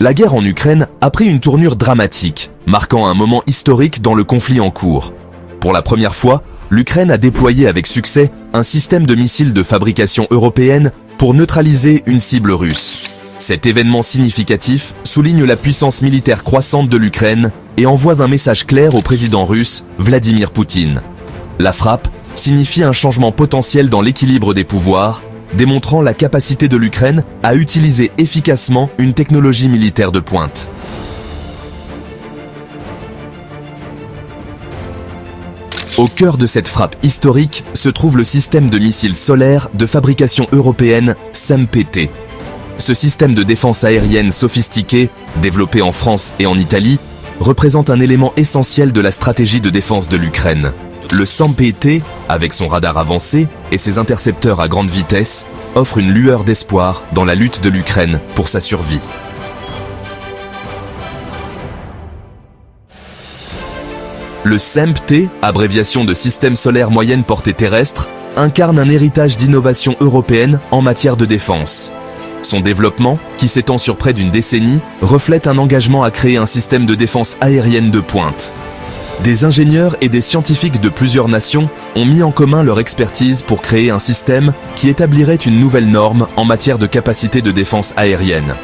La guerre en Ukraine a pris une tournure dramatique, marquant un moment historique dans le conflit en cours. Pour la première fois, l'Ukraine a déployé avec succès un système de missiles de fabrication européenne pour neutraliser une cible russe. Cet événement significatif souligne la puissance militaire croissante de l'Ukraine et envoie un message clair au président russe, Vladimir Poutine. La frappe signifie un changement potentiel dans l'équilibre des pouvoirs, démontrant la capacité de l'Ukraine à utiliser efficacement une technologie militaire de pointe. Au cœur de cette frappe historique se trouve le système de missiles solaires de fabrication européenne SAMPT. Ce système de défense aérienne sophistiqué, développé en France et en Italie, représente un élément essentiel de la stratégie de défense de l'Ukraine. Le SAMPT, avec son radar avancé et ses intercepteurs à grande vitesse, offre une lueur d'espoir dans la lutte de l'Ukraine pour sa survie. Le SAMPT, abréviation de Système solaire moyenne portée terrestre, incarne un héritage d'innovation européenne en matière de défense. Son développement, qui s'étend sur près d'une décennie, reflète un engagement à créer un système de défense aérienne de pointe. Des ingénieurs et des scientifiques de plusieurs nations ont mis en commun leur expertise pour créer un système qui établirait une nouvelle norme en matière de capacité de défense aérienne.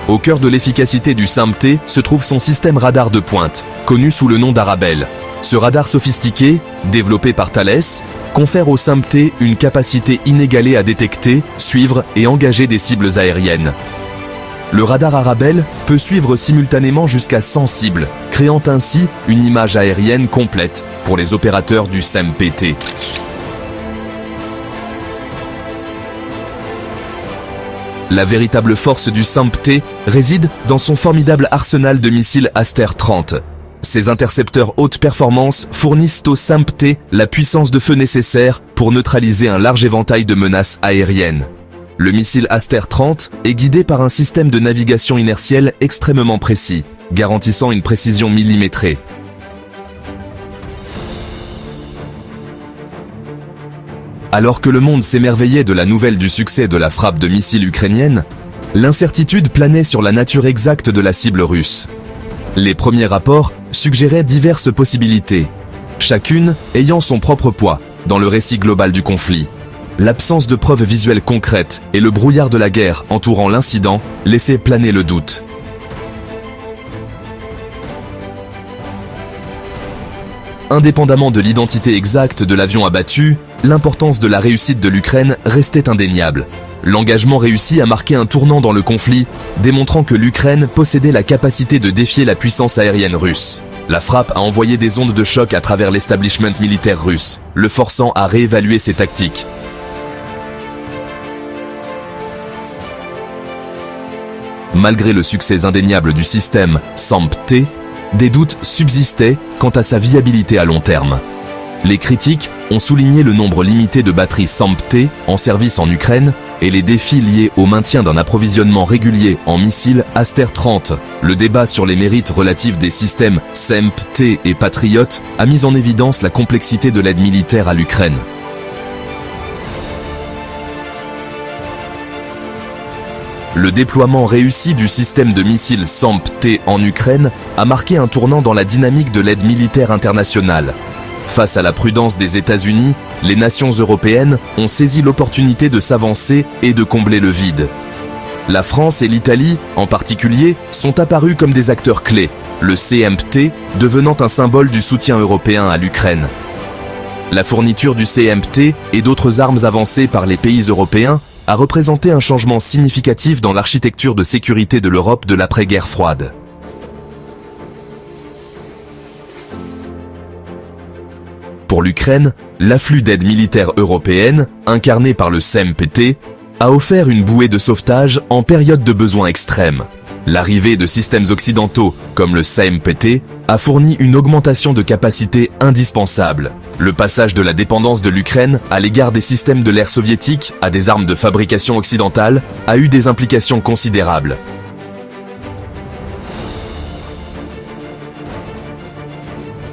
Au cœur de l'efficacité du SAMPT se trouve son système radar de pointe, connu sous le nom d'Arabelle. Ce radar sophistiqué, développé par Thales, confère au SAMPT une capacité inégalée à détecter, suivre et engager des cibles aériennes. Le radar Arabelle peut suivre simultanément jusqu'à 100 cibles, créant ainsi une image aérienne complète pour les opérateurs du SAMPT. La véritable force du SAMPT réside dans son formidable arsenal de missiles Aster 30. Ces intercepteurs haute performance fournissent au SAMPT la puissance de feu nécessaire pour neutraliser un large éventail de menaces aériennes. Le missile Aster 30 est guidé par un système de navigation inertielle extrêmement précis, garantissant une précision millimétrée. Alors que le monde s'émerveillait de la nouvelle du succès de la frappe de missiles ukrainienne, l'incertitude planait sur la nature exacte de la cible russe. Les premiers rapports suggéraient diverses possibilités, chacune ayant son propre poids dans le récit global du conflit. L'absence de preuves visuelles concrètes et le brouillard de la guerre entourant l'incident laissaient planer le doute. Indépendamment de l'identité exacte de l'avion abattu, l'importance de la réussite de l'Ukraine restait indéniable. L'engagement réussi a marqué un tournant dans le conflit, démontrant que l'Ukraine possédait la capacité de défier la puissance aérienne russe. La frappe a envoyé des ondes de choc à travers l'establishment militaire russe, le forçant à réévaluer ses tactiques. Malgré le succès indéniable du système SAMPT, des doutes subsistaient quant à sa viabilité à long terme. Les critiques ont souligné le nombre limité de batteries SAMPT en service en Ukraine et les défis liés au maintien d'un approvisionnement régulier en missiles Aster 30. Le débat sur les mérites relatifs des systèmes SAMPT et Patriot a mis en évidence la complexité de l'aide militaire à l'Ukraine. Le déploiement réussi du système de missiles SAMPT en Ukraine a marqué un tournant dans la dynamique de l'aide militaire internationale. Face à la prudence des États-Unis, les nations européennes ont saisi l'opportunité de s'avancer et de combler le vide. La France et l'Italie, en particulier, sont apparus comme des acteurs clés, le CMT devenant un symbole du soutien européen à l'Ukraine. La fourniture du CMT et d'autres armes avancées par les pays européens a représenté un changement significatif dans l'architecture de sécurité de l'Europe de l'après-guerre froide. Pour l'Ukraine, l'afflux d'aide militaire européenne, incarné par le SAMPT, a offert une bouée de sauvetage en période de besoin extrême. L'arrivée de systèmes occidentaux, comme le SAMPT, a fourni une augmentation de capacité indispensable. Le passage de la dépendance de l'Ukraine à l'égard des systèmes de l'ère soviétique à des armes de fabrication occidentale a eu des implications considérables.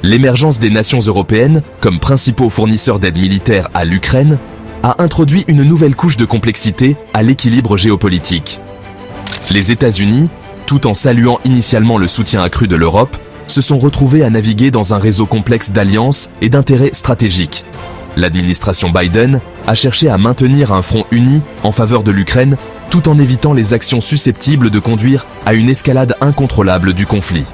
L'émergence des nations européennes, comme principaux fournisseurs d'aide militaire à l'Ukraine, a introduit une nouvelle couche de complexité à l'équilibre géopolitique. Les États-Unis, tout en saluant initialement le soutien accru de l'Europe, se sont retrouvés à naviguer dans un réseau complexe d'alliances et d'intérêts stratégiques. L'administration Biden a cherché à maintenir un front uni en faveur de l'Ukraine, tout en évitant les actions susceptibles de conduire à une escalade incontrôlable du conflit.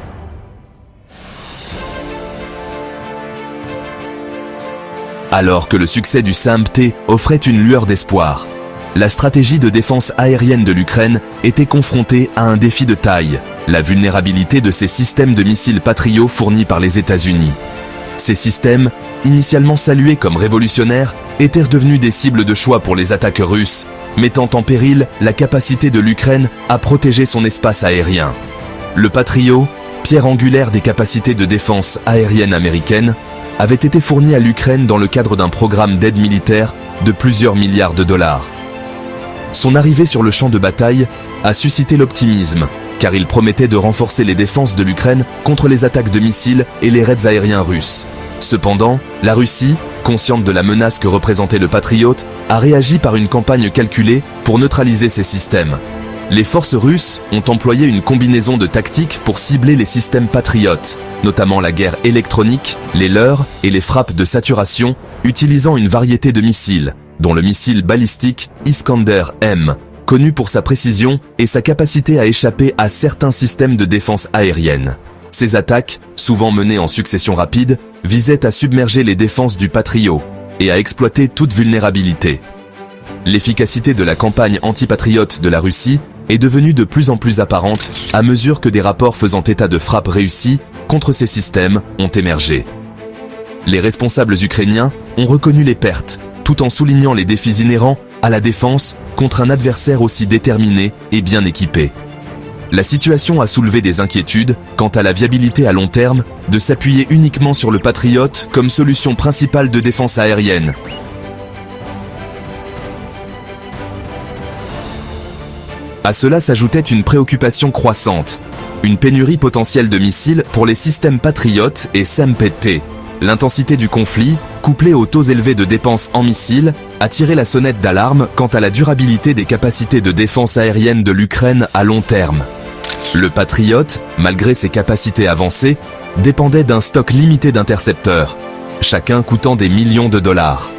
Alors que le succès du SAMP-T offrait une lueur d'espoir, la stratégie de défense aérienne de l'Ukraine était confrontée à un défi de taille, la vulnérabilité de ces systèmes de missiles Patriot fournis par les États-Unis. Ces systèmes, initialement salués comme révolutionnaires, étaient devenus des cibles de choix pour les attaques russes, mettant en péril la capacité de l'Ukraine à protéger son espace aérien. Le Patriot, pierre angulaire des capacités de défense aérienne américaines, avait été fourni à l'Ukraine dans le cadre d'un programme d'aide militaire de plusieurs milliards de dollars. Son arrivée sur le champ de bataille a suscité l'optimisme, car il promettait de renforcer les défenses de l'Ukraine contre les attaques de missiles et les raids aériens russes. Cependant, la Russie, consciente de la menace que représentait le Patriot, a réagi par une campagne calculée pour neutraliser ces systèmes. Les forces russes ont employé une combinaison de tactiques pour cibler les systèmes patriotes, notamment la guerre électronique, les leurres et les frappes de saturation, utilisant une variété de missiles, dont le missile balistique Iskander-M, connu pour sa précision et sa capacité à échapper à certains systèmes de défense aérienne. Ces attaques, souvent menées en succession rapide, visaient à submerger les défenses du Patriot et à exploiter toute vulnérabilité. L'efficacité de la campagne antipatriote de la Russie est devenue de plus en plus apparente à mesure que des rapports faisant état de frappes réussies contre ces systèmes ont émergé. Les responsables ukrainiens ont reconnu les pertes, tout en soulignant les défis inhérents à la défense contre un adversaire aussi déterminé et bien équipé. La situation a soulevé des inquiétudes quant à la viabilité à long terme de s'appuyer uniquement sur le Patriot comme solution principale de défense aérienne. À cela s'ajoutait une préoccupation croissante, une pénurie potentielle de missiles pour les systèmes Patriot et SAMP-T. L'intensité du conflit, couplée aux taux élevés de dépenses en missiles, a tiré la sonnette d'alarme quant à la durabilité des capacités de défense aérienne de l'Ukraine à long terme. Le Patriot, malgré ses capacités avancées, dépendait d'un stock limité d'intercepteurs, chacun coûtant des millions de dollars.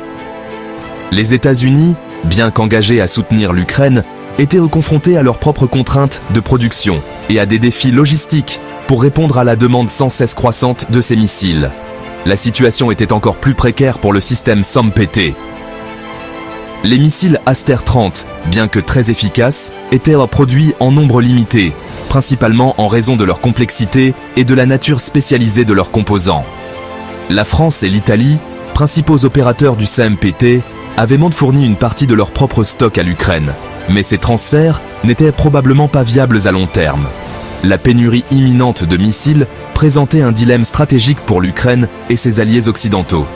Les États-Unis, bien qu'engagés à soutenir l'Ukraine, étaient confrontés à leurs propres contraintes de production et à des défis logistiques pour répondre à la demande sans cesse croissante de ces missiles. La situation était encore plus précaire pour le système SAMP-T. Les missiles Aster 30, bien que très efficaces, étaient produits en nombre limité, principalement en raison de leur complexité et de la nature spécialisée de leurs composants. La France et l'Italie, principaux opérateurs du SAMP-T, avaient fourni une partie de leur propre stock à l'Ukraine, mais ces transferts n'étaient probablement pas viables à long terme. La pénurie imminente de missiles présentait un dilemme stratégique pour l'Ukraine et ses alliés occidentaux.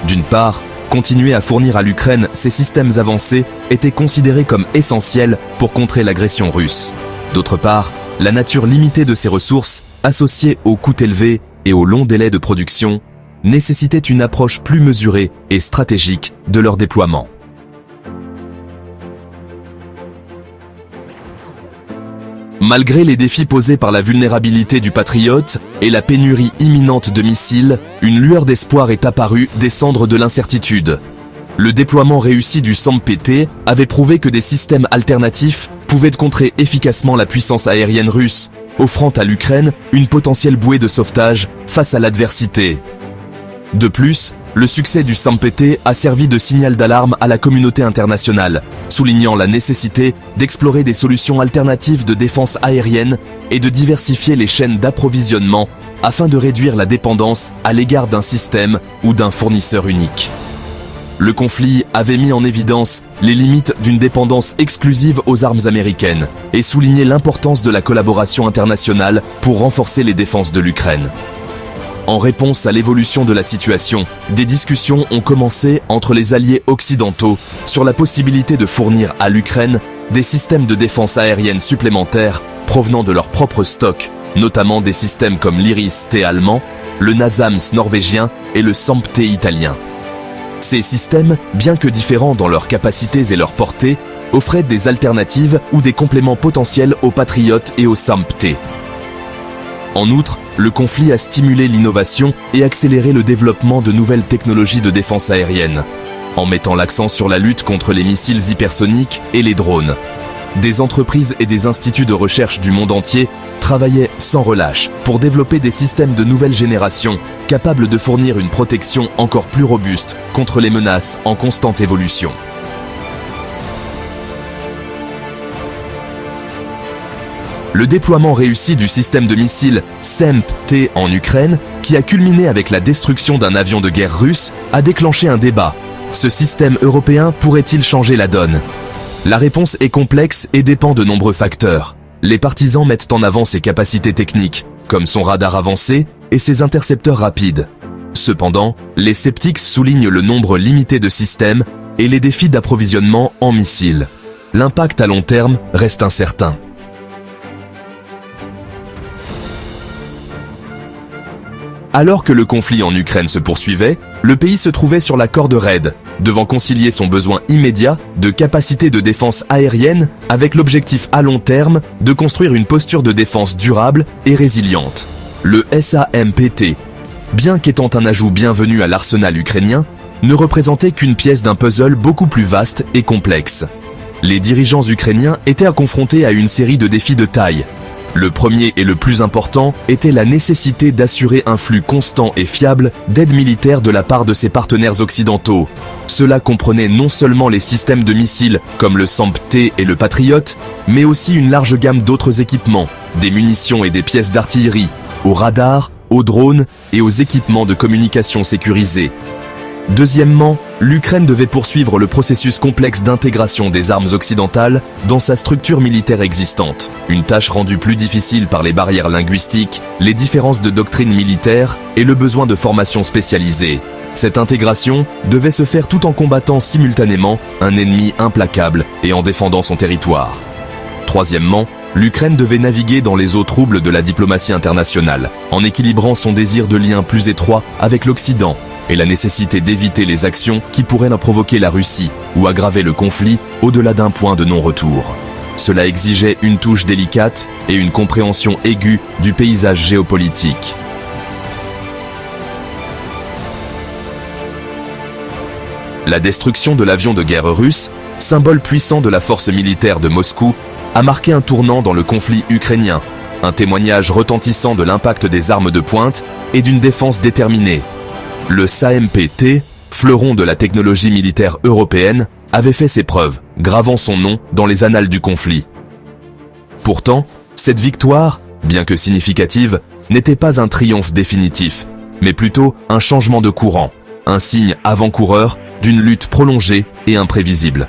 D'une part, continuer à fournir à l'Ukraine ces systèmes avancés était considéré comme essentiel pour contrer l'agression russe. D'autre part, la nature limitée de ces ressources, associée aux coûts élevés et aux longs délais de production, nécessitait une approche plus mesurée et stratégique de leur déploiement. Malgré les défis posés par la vulnérabilité du Patriot et la pénurie imminente de missiles, une lueur d'espoir est apparue des cendres de l'incertitude. Le déploiement réussi du SAMP-T avait prouvé que des systèmes alternatifs pouvaient contrer efficacement la puissance aérienne russe, offrant à l'Ukraine une potentielle bouée de sauvetage face à l'adversité. De plus, le succès du SAMP-T a servi de signal d'alarme à la communauté internationale, soulignant la nécessité d'explorer des solutions alternatives de défense aérienne et de diversifier les chaînes d'approvisionnement afin de réduire la dépendance à l'égard d'un système ou d'un fournisseur unique. Le conflit avait mis en évidence les limites d'une dépendance exclusive aux armes américaines et souligné l'importance de la collaboration internationale pour renforcer les défenses de l'Ukraine. En réponse à l'évolution de la situation, des discussions ont commencé entre les alliés occidentaux sur la possibilité de fournir à l'Ukraine des systèmes de défense aérienne supplémentaires provenant de leur propre stock, notamment des systèmes comme l'Iris-T allemand, le NASAMS norvégien et le SAMP-T italien. Ces systèmes, bien que différents dans leurs capacités et leur portée, offraient des alternatives ou des compléments potentiels aux Patriot et aux SAMP-T. En outre, le conflit a stimulé l'innovation et accéléré le développement de nouvelles technologies de défense aérienne, en mettant l'accent sur la lutte contre les missiles hypersoniques et les drones. Des entreprises et des instituts de recherche du monde entier travaillaient sans relâche pour développer des systèmes de nouvelle génération capables de fournir une protection encore plus robuste contre les menaces en constante évolution. Le déploiement réussi du système de missiles SAMP-T en Ukraine, qui a culminé avec la destruction d'un avion de guerre russe, a déclenché un débat. Ce système européen pourrait-il changer la donne ? La réponse est complexe et dépend de nombreux facteurs. Les partisans mettent en avant ses capacités techniques, comme son radar avancé et ses intercepteurs rapides. Cependant, les sceptiques soulignent le nombre limité de systèmes et les défis d'approvisionnement en missiles. L'impact à long terme reste incertain. Alors que le conflit en Ukraine se poursuivait, le pays se trouvait sur la corde raide, devant concilier son besoin immédiat de capacité de défense aérienne avec l'objectif à long terme de construire une posture de défense durable et résiliente. Le SAMP-T, bien qu'étant un ajout bienvenu à l'arsenal ukrainien, ne représentait qu'une pièce d'un puzzle beaucoup plus vaste et complexe. Les dirigeants ukrainiens étaient confrontés à une série de défis de taille. Le premier et le plus important était la nécessité d'assurer un flux constant et fiable d'aide militaire de la part de ses partenaires occidentaux. Cela comprenait non seulement les systèmes de missiles comme le SAMP-T et le Patriot, mais aussi une large gamme d'autres équipements, des munitions et des pièces d'artillerie, aux radars, aux drones et aux équipements de communication sécurisés. Deuxièmement, l'Ukraine devait poursuivre le processus complexe d'intégration des armes occidentales dans sa structure militaire existante, une tâche rendue plus difficile par les barrières linguistiques, les différences de doctrine militaire et le besoin de formation spécialisée. Cette intégration devait se faire tout en combattant simultanément un ennemi implacable et en défendant son territoire. Troisièmement, l'Ukraine devait naviguer dans les eaux troubles de la diplomatie internationale, en équilibrant son désir de lien plus étroit avec l'Occident, et la nécessité d'éviter les actions qui pourraient en provoquer la Russie ou aggraver le conflit au-delà d'un point de non-retour. Cela exigeait une touche délicate et une compréhension aiguë du paysage géopolitique. La destruction de l'avion de guerre russe, symbole puissant de la force militaire de Moscou, a marqué un tournant dans le conflit ukrainien, un témoignage retentissant de l'impact des armes de pointe et d'une défense déterminée. Le SAMP-T, fleuron de la technologie militaire européenne, avait fait ses preuves, gravant son nom dans les annales du conflit. Pourtant, cette victoire, bien que significative, n'était pas un triomphe définitif, mais plutôt un changement de courant, un signe avant-coureur d'une lutte prolongée et imprévisible.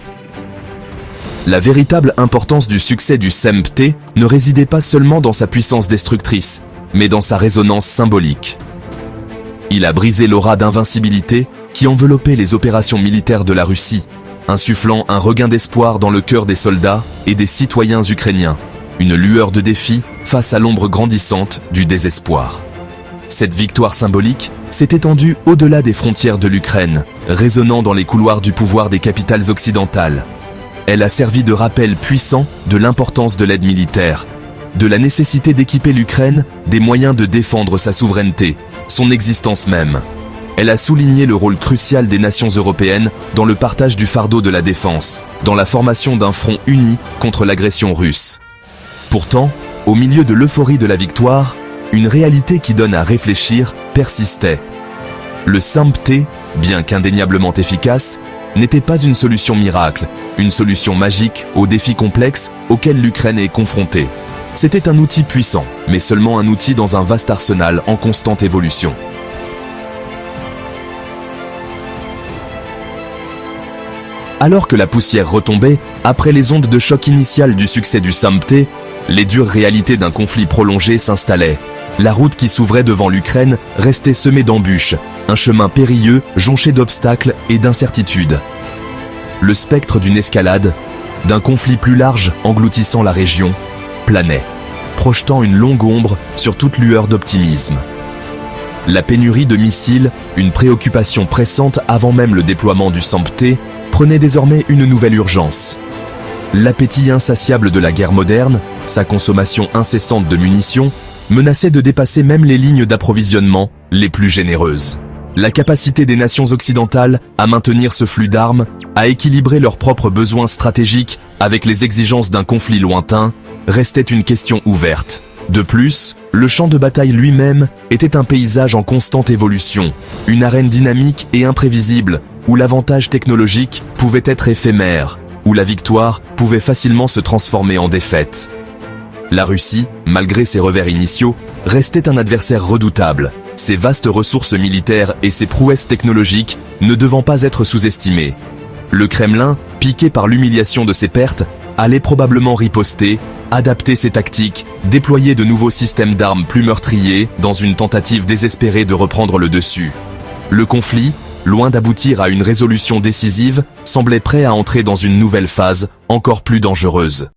La véritable importance du succès du SAMP-T ne résidait pas seulement dans sa puissance destructrice, mais dans sa résonance symbolique. Il a brisé l'aura d'invincibilité qui enveloppait les opérations militaires de la Russie, insufflant un regain d'espoir dans le cœur des soldats et des citoyens ukrainiens, une lueur de défi face à l'ombre grandissante du désespoir. Cette victoire symbolique s'est étendue au-delà des frontières de l'Ukraine, résonnant dans les couloirs du pouvoir des capitales occidentales. Elle a servi de rappel puissant de l'importance de l'aide militaire, de la nécessité d'équiper l'Ukraine des moyens de défendre sa souveraineté, son existence même. Elle a souligné le rôle crucial des nations européennes dans le partage du fardeau de la défense, dans la formation d'un front uni contre l'agression russe. Pourtant, au milieu de l'euphorie de la victoire, une réalité qui donne à réfléchir persistait. Le SAMP-T, bien qu'indéniablement efficace, n'était pas une solution miracle, une solution magique aux défis complexes auxquels l'Ukraine est confrontée. C'était un outil puissant, mais seulement un outil dans un vaste arsenal en constante évolution. Alors que la poussière retombait, après les ondes de choc initiales du succès du SAMP-T, les dures réalités d'un conflit prolongé s'installaient. La route qui s'ouvrait devant l'Ukraine restait semée d'embûches, un chemin périlleux jonché d'obstacles et d'incertitudes. Le spectre d'une escalade, d'un conflit plus large engloutissant la région, planait, projetant une longue ombre sur toute lueur d'optimisme. La pénurie de missiles, une préoccupation pressante avant même le déploiement du SAMP-T, prenait désormais une nouvelle urgence. L'appétit insatiable de la guerre moderne, sa consommation incessante de munitions, menaçait de dépasser même les lignes d'approvisionnement les plus généreuses. La capacité des nations occidentales à maintenir ce flux d'armes, à équilibrer leurs propres besoins stratégiques avec les exigences d'un conflit lointain, restait une question ouverte. De plus, le champ de bataille lui-même était un paysage en constante évolution, une arène dynamique et imprévisible, où l'avantage technologique pouvait être éphémère, où la victoire pouvait facilement se transformer en défaite. La Russie, malgré ses revers initiaux, restait un adversaire redoutable, ses vastes ressources militaires et ses prouesses technologiques ne devant pas être sous-estimées. Le Kremlin, piqué par l'humiliation de ses pertes, allait probablement riposter, adapter ses tactiques, déployer de nouveaux systèmes d'armes plus meurtriers dans une tentative désespérée de reprendre le dessus. Le conflit, loin d'aboutir à une résolution décisive, semblait prêt à entrer dans une nouvelle phase, encore plus dangereuse.